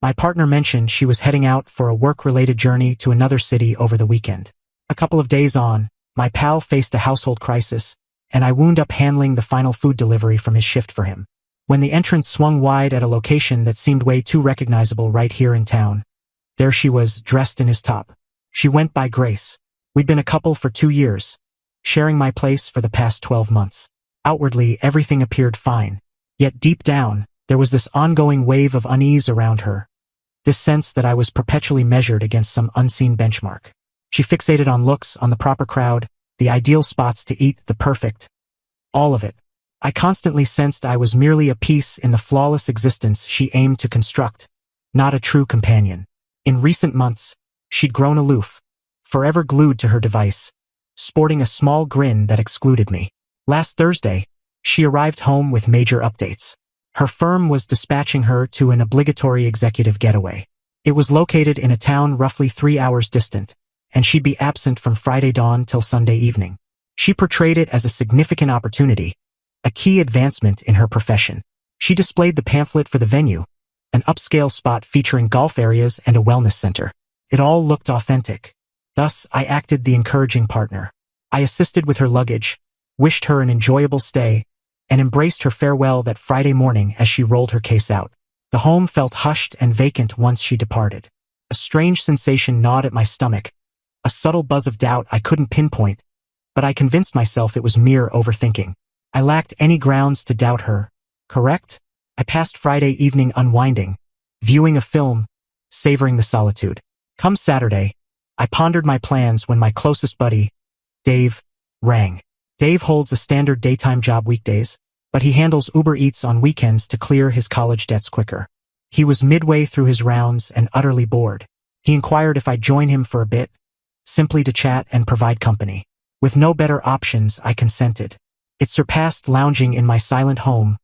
My partner mentioned she was heading out for a work-related journey to another city over the weekend. A couple of days on, my pal faced a household crisis, and I wound up handling the final food delivery from his shift for him. When the entrance swung wide at a location that seemed way too recognizable right here in town, there she was, dressed in his top. She went by Grace. We'd been a couple for 2 years, sharing my place for the past 12 months. Outwardly, everything appeared fine. Yet deep down, there was this ongoing wave of unease around her, this sense that I was perpetually measured against some unseen benchmark. She fixated on looks, on the proper crowd, the ideal spots to eat, the perfect. All of it. I constantly sensed I was merely a piece in the flawless existence she aimed to construct, not a true companion. In recent months, she'd grown aloof, forever glued to her device, sporting a small grin that excluded me. Last Thursday, she arrived home with major updates. Her firm was dispatching her to an obligatory executive getaway. It was located in a town roughly 3 hours distant, and she'd be absent from Friday dawn till Sunday evening. She portrayed it as a significant opportunity, a key advancement in her profession. She displayed the pamphlet for the venue, an upscale spot featuring golf areas and a wellness center. It all looked authentic. Thus, I acted the encouraging partner. I assisted with her luggage, wished her an enjoyable stay, and embraced her farewell that Friday morning as she rolled her case out. The home felt hushed and vacant once she departed. A strange sensation gnawed at my stomach, a subtle buzz of doubt I couldn't pinpoint, but I convinced myself it was mere overthinking. I lacked any grounds to doubt her, correct? I passed Friday evening unwinding, viewing a film, savoring the solitude. Come Saturday, I pondered my plans when my closest buddy, Dave, rang. Dave holds a standard daytime job weekdays, but he handles Uber Eats on weekends to clear his college debts quicker. He was midway through his rounds and utterly bored. He inquired if I'd join him for a bit, simply to chat and provide company. With no better options, I consented. It surpassed lounging in my silent home,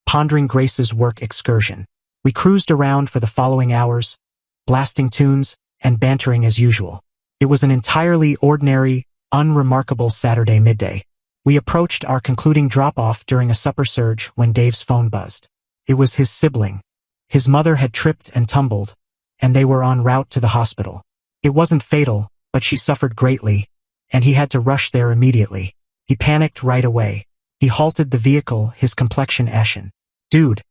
pondering Grace's work excursion. We cruised around for the following hours, blasting tunes and bantering as usual. It was an entirely ordinary, unremarkable Saturday midday. We approached our concluding drop-off during a supper surge when Dave's phone buzzed. It was his sibling. His mother had tripped and tumbled, and they were en route to the hospital. It wasn't fatal, but she suffered greatly, and he had to rush there immediately. He panicked right away. He halted the vehicle, his complexion ashen. "Dude,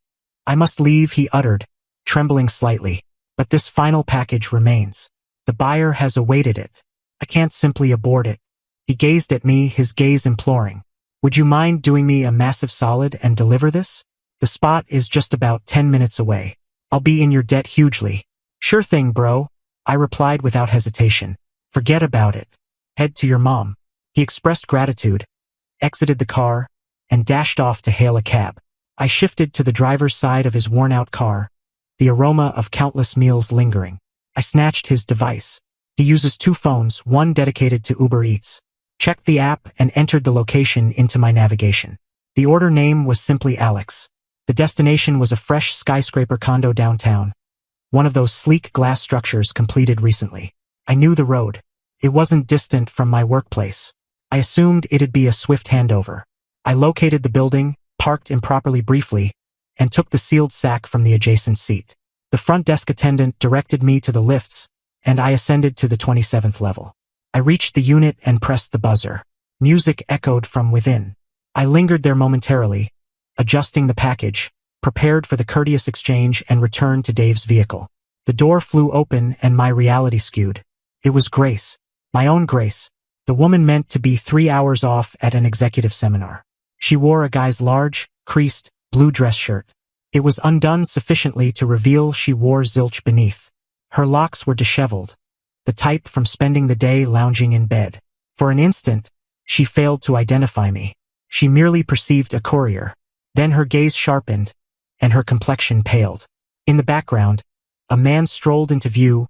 I must leave," he uttered, trembling slightly. "But this final package remains. The buyer has awaited it. I can't simply abort it." He gazed at me, his gaze imploring. "Would you mind doing me a massive solid and deliver this? The spot is just about 10 minutes away. I'll be in your debt hugely." "Sure thing, bro," I replied without hesitation. "Forget about it. Head to your mom." He expressed gratitude, exited the car, and dashed off to hail a cab. I shifted to the driver's side of his worn-out car, the aroma of countless meals lingering. I snatched his device. He uses 2 phones, one dedicated to Uber Eats. Checked the app and entered the location into my navigation. The order name was simply Alex. The destination was a fresh skyscraper condo downtown, one of those sleek glass structures completed recently. I knew the road. It wasn't distant from my workplace. I assumed it'd be a swift handover. I located the building, parked improperly briefly, and took the sealed sack from the adjacent seat. The front desk attendant directed me to the lifts, and I ascended to the 27th level. I reached the unit and pressed the buzzer. Music echoed from within. I lingered there momentarily, adjusting the package, prepared for the courteous exchange and returned to Dave's vehicle. The door flew open and my reality skewed. It was Grace. My own Grace. The woman meant to be 3 hours off at an executive seminar. She wore a guy's large, creased, blue dress shirt. It was undone sufficiently to reveal she wore zilch beneath. Her locks were disheveled, the type from spending the day lounging in bed. For an instant, she failed to identify me. She merely perceived a courier. Then her gaze sharpened, and her complexion paled. In the background, a man strolled into view,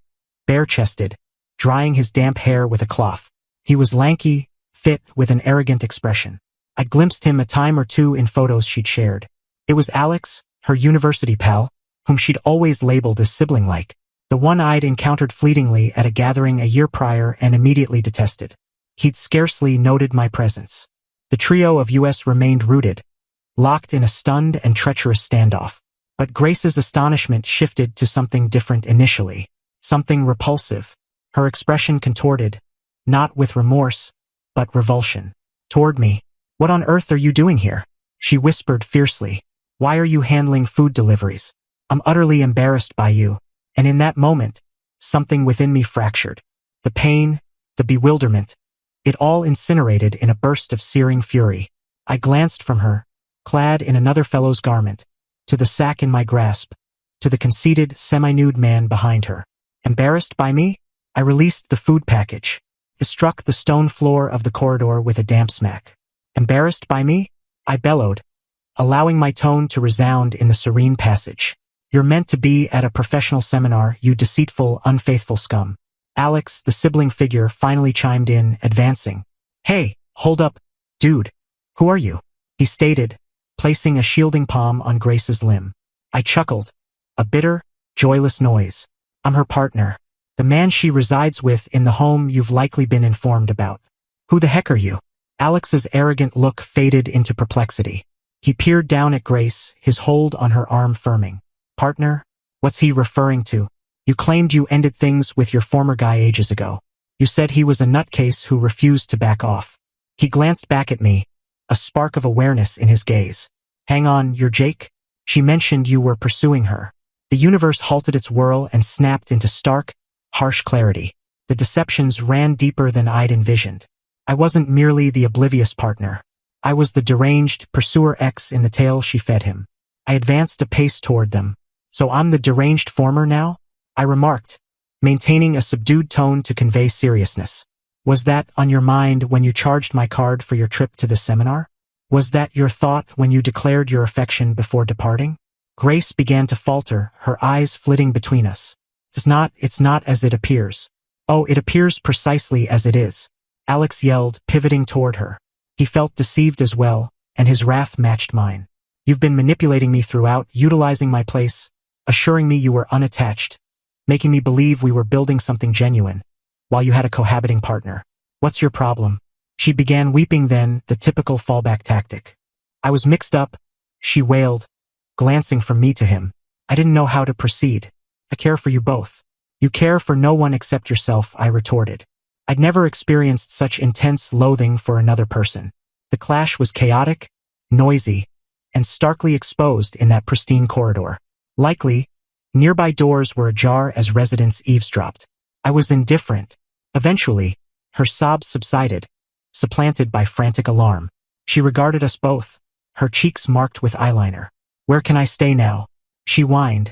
bare-chested, drying his damp hair with a cloth. He was lanky, fit, with an arrogant expression. I glimpsed him a time or two in photos she'd shared. It was Alex, her university pal, whom she'd always labeled as sibling-like. The one I'd encountered fleetingly at a gathering a year prior and immediately detested. He'd scarcely noted my presence. The trio of US remained rooted, locked in a stunned and treacherous standoff. But Grace's astonishment shifted to something different initially. Something repulsive. Her expression contorted, not with remorse, but revulsion. Toward me. What on earth are you doing here? She whispered fiercely. Why are you handling food deliveries? I'm utterly embarrassed by you. And in that moment, something within me fractured. The pain, the bewilderment, it all incinerated in a burst of searing fury. I glanced from her, clad in another fellow's garment, to the sack in my grasp, to the conceited, semi-nude man behind her. Embarrassed by me? I released the food package. It struck the stone floor of the corridor with a damp smack. Embarrassed by me? I bellowed, allowing my tone to resound in the serene passage. You're meant to be at a professional seminar, you deceitful, unfaithful scum. Alex, the sibling figure, finally chimed in, advancing. Hey, hold up, dude. Who are you? He stated, placing a shielding palm on Grace's limb. I chuckled. A bitter, joyless noise. I'm her partner. The man she resides with in the home you've likely been informed about. Who the heck are you? Alex's arrogant look faded into perplexity. He peered down at Grace, his hold on her arm firming. Partner? What's he referring to? You claimed you ended things with your former guy ages ago. You said he was a nutcase who refused to back off. He glanced back at me, a spark of awareness in his gaze. Hang on, you're Jake? She mentioned you were pursuing her. The universe halted its whirl and snapped into stark, harsh clarity. The deceptions ran deeper than I'd envisioned. I wasn't merely the oblivious partner. I was the deranged pursuer X in the tale she fed him. I advanced a pace toward them. So I'm the deranged former now? I remarked, maintaining a subdued tone to convey seriousness. Was that on your mind when you charged my card for your trip to the seminar? Was that your thought when you declared your affection before departing? Grace began to falter, her eyes flitting between us. It's not as it appears. Oh, it appears precisely as it is. Alex yelled, pivoting toward her. He felt deceived as well, and his wrath matched mine. You've been manipulating me throughout, utilizing my place, assuring me you were unattached, making me believe we were building something genuine, while you had a cohabiting partner. What's your problem? She began weeping then, the typical fallback tactic. I was mixed up, she wailed, glancing from me to him. I didn't know how to proceed. I care for you both. You care for no one except yourself, I retorted. I'd never experienced such intense loathing for another person. The clash was chaotic, noisy, and starkly exposed in that pristine corridor. Likely, nearby doors were ajar as residents eavesdropped. I was indifferent. Eventually, her sobs subsided, supplanted by frantic alarm. She regarded us both, her cheeks marked with eyeliner. Where can I stay now? She whined,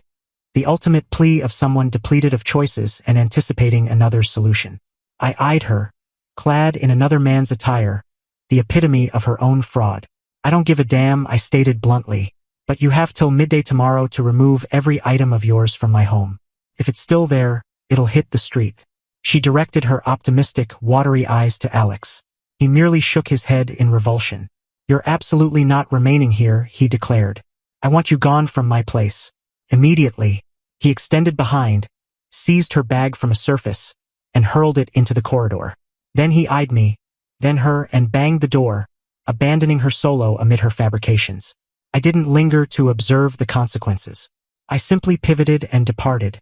the ultimate plea of someone depleted of choices and anticipating another's solution. I eyed her, clad in another man's attire, the epitome of her own fraud. I don't give a damn, I stated bluntly, but you have till midday tomorrow to remove every item of yours from my home. If it's still there, it'll hit the street. She directed her optimistic, watery eyes to Alex. He merely shook his head in revulsion. You're absolutely not remaining here, he declared. I want you gone from my place. Immediately, he extended behind, seized her bag from a surface, and hurled it into the corridor. Then he eyed me, then her, and banged the door, abandoning her solo amid her fabrications. I didn't linger to observe the consequences. I simply pivoted and departed,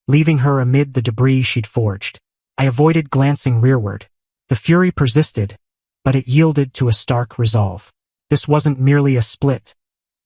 leaving her amid the debris she'd forged. I avoided glancing rearward. The fury persisted, but it yielded to a stark resolve. This wasn't merely a split.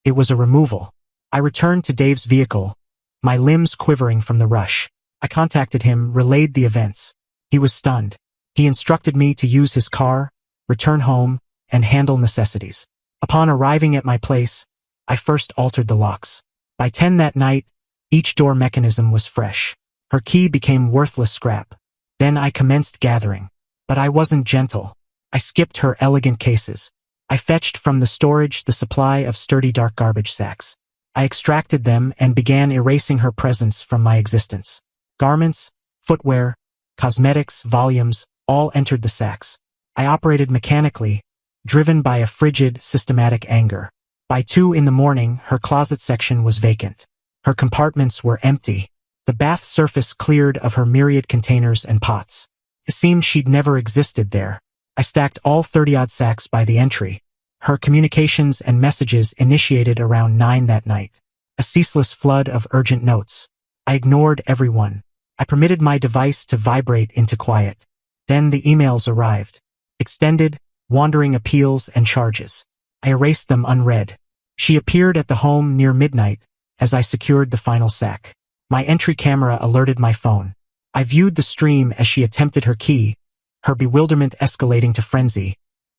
It was a removal. I returned to Dave's vehicle, my limbs quivering from the rush. I contacted him, relayed the events. He was stunned. He instructed me to use his car, return home, and handle necessities. Upon arriving at my place, I first altered the locks. By 10 that night, each door mechanism was fresh. Her key became worthless scrap. Then I commenced gathering. But I wasn't gentle. I skipped her elegant cases. I fetched from the storage the supply of sturdy dark garbage sacks. I extracted them and began erasing her presence from my existence. Garments, footwear, cosmetics, volumes, all entered the sacks. I operated mechanically, driven by a frigid, systematic anger. By 2 in the morning, her closet section was vacant. Her compartments were empty, the bath surface cleared of her myriad containers and pots. It seemed she'd never existed there. I stacked all 30-odd sacks by the entry. Her communications and messages initiated around 9 that night. A ceaseless flood of urgent notes. I ignored everyone. I permitted my device to vibrate into quiet. Then the emails arrived. Extended, wandering appeals and charges. I erased them unread. She appeared at the home near midnight as I secured the final sack. My entry camera alerted my phone. I viewed the stream as she attempted her key, her bewilderment escalating to frenzy,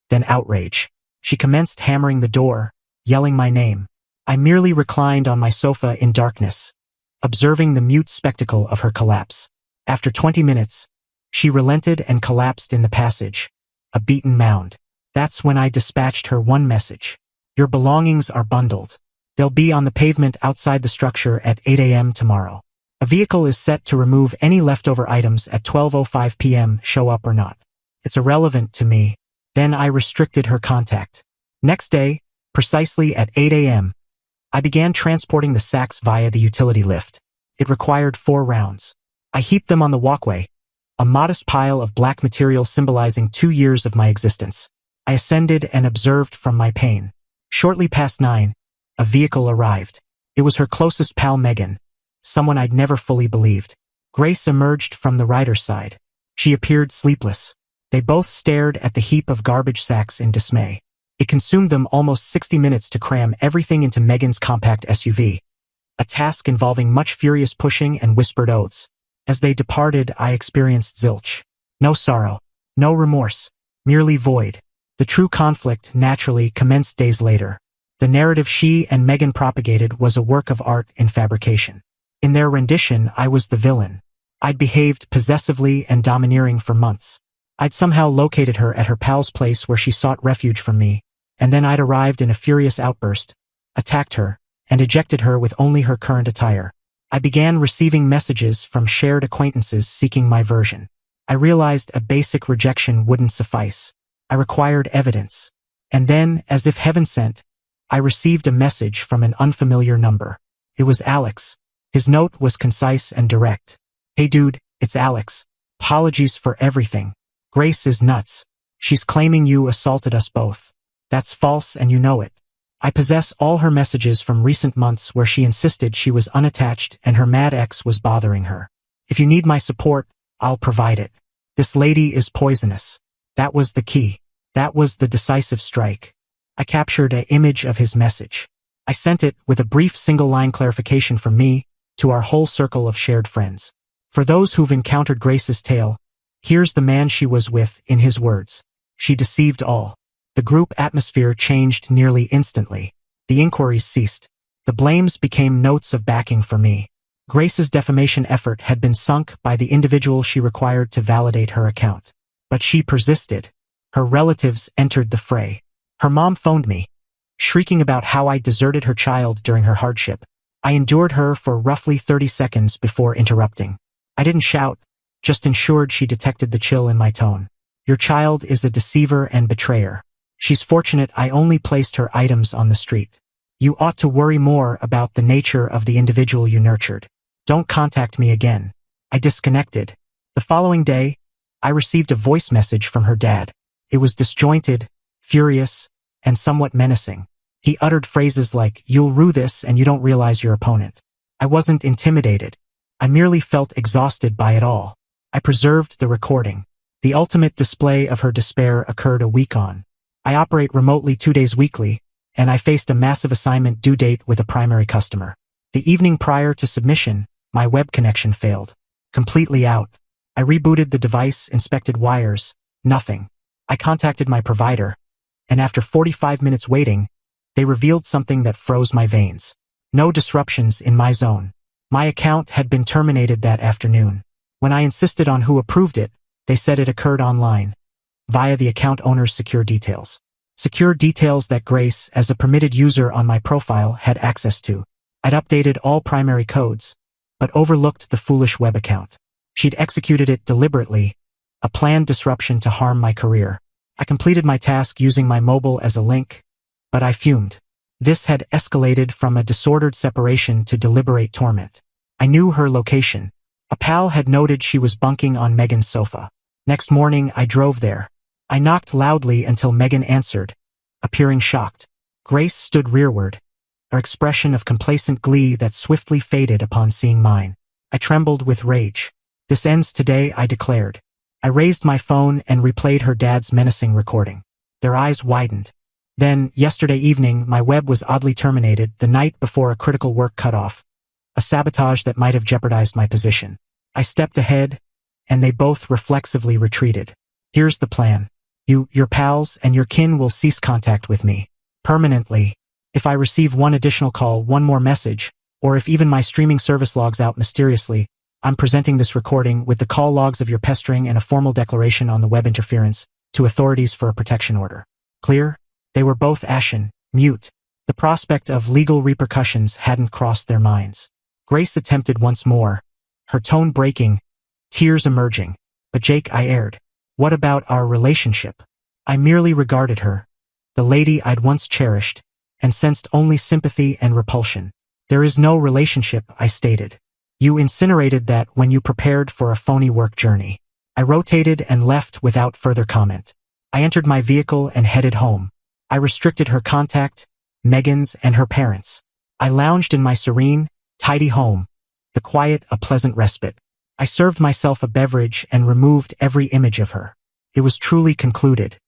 then outrage. She commenced hammering the door, yelling my name. I merely reclined on my sofa in darkness, observing the mute spectacle of her collapse. After 20 minutes, she relented and collapsed in the passage, a beaten mound. That's when I dispatched her one message. Your belongings are bundled. They'll be on the pavement outside the structure at 8 a.m. tomorrow. A vehicle is set to remove any leftover items at 12:05 p.m., show up or not. It's irrelevant to me. Then I restricted her contact. Next day, precisely at 8 a.m., I began transporting the sacks via the utility lift. It required 4 rounds. I heaped them on the walkway, a modest pile of black material symbolizing 2 years of my existence. I ascended and observed from my pain. Shortly past 9, a vehicle arrived. It was her closest pal Megan, someone I'd never fully believed. Grace emerged from the rider's side. She appeared sleepless. They both stared at the heap of garbage sacks in dismay. It consumed them almost 60 minutes to cram everything into Megan's compact SUV, a task involving much furious pushing and whispered oaths. As they departed, I experienced zilch. No sorrow, no remorse, merely void. The true conflict, naturally, commenced days later. The narrative she and Megan propagated was a work of art in fabrication. In their rendition, I was the villain. I'd behaved possessively and domineering for months. I'd somehow located her at her pal's place where she sought refuge from me, and then I'd arrived in a furious outburst, attacked her, and ejected her with only her current attire. I began receiving messages from shared acquaintances seeking my version. I realized a basic rejection wouldn't suffice. I required evidence. And then, as if heaven sent, I received a message from an unfamiliar number. It was Alex. His note was concise and direct. Hey dude, it's Alex. Apologies for everything. Grace is nuts. She's claiming you assaulted us both. That's false and you know it. I possess all her messages from recent months where she insisted she was unattached and her mad ex was bothering her. If you need my support, I'll provide it. This lady is poisonous. That was the key. That was the decisive strike. I captured an image of his message. I sent it with a brief single-line clarification from me to our whole circle of shared friends. For those who've encountered Grace's tale, here's the man she was with in his words. She deceived all. The group atmosphere changed nearly instantly. The inquiries ceased. The blames became notes of backing for me. Grace's defamation effort had been sunk by the individual she required to validate her account. But she persisted. Her relatives entered the fray. Her mom phoned me, shrieking about how I deserted her child during her hardship. I endured her for roughly 30 seconds before interrupting. I didn't shout, just ensured she detected the chill in my tone. Your child is a deceiver and betrayer. She's fortunate I only placed her items on the street. You ought to worry more about the nature of the individual you nurtured. Don't contact me again. I disconnected. The following day, I received a voice message from her dad. It was disjointed, furious, and somewhat menacing. He uttered phrases like, "You'll rue this and you don't realize your opponent." I wasn't intimidated. I merely felt exhausted by it all. I preserved the recording. The ultimate display of her despair occurred a week on. I operate remotely 2 days weekly, and I faced a massive assignment due date with a primary customer. The evening prior to submission, my web connection failed. Completely out. I rebooted the device, inspected wires. Nothing. I contacted my provider, and after 45 minutes waiting, they revealed something that froze my veins. No disruptions in my zone. My account had been terminated that afternoon. When I insisted on who approved it, they said it occurred online, via the account owner's secure details. Secure details that Grace, as a permitted user on my profile, had access to. I'd updated all primary codes, but overlooked the foolish web account. She'd executed it deliberately, a planned disruption to harm my career. I completed my task using my mobile as a link, but I fumed. This had escalated from a disordered separation to deliberate torment. I knew her location. A pal had noted she was bunking on Megan's sofa. Next morning, I drove there. I knocked loudly until Megan answered, appearing shocked. Grace stood rearward, an expression of complacent glee that swiftly faded upon seeing mine. I trembled with rage. "This ends today," I declared. I raised my phone and replayed her dad's menacing recording. Their eyes widened. Then, yesterday evening, my web was oddly terminated the night before a critical work cutoff, a sabotage that might have jeopardized my position. I stepped ahead, and they both reflexively retreated. "Here's the plan. Your pals, and your kin will cease contact with me. Permanently. If I receive one additional call, one more message, or if even my streaming service logs out mysteriously, I'm presenting this recording with the call logs of your pestering and a formal declaration on the web interference to authorities for a protection order. Clear?" They were both ashen, mute. The prospect of legal repercussions hadn't crossed their minds. Grace attempted once more, her tone breaking, tears emerging. "But Jake," I aired. "What about our relationship?" I merely regarded her, the lady I'd once cherished, and sensed only sympathy and repulsion. "There is no relationship," I stated. "You incinerated that when you prepared for a phony work journey." I rotated and left without further comment. I entered my vehicle and headed home. I restricted her contact, Megan's and her parents. I lounged in my serene, tidy home, the quiet a pleasant respite. I served myself a beverage and removed every image of her. It was truly concluded.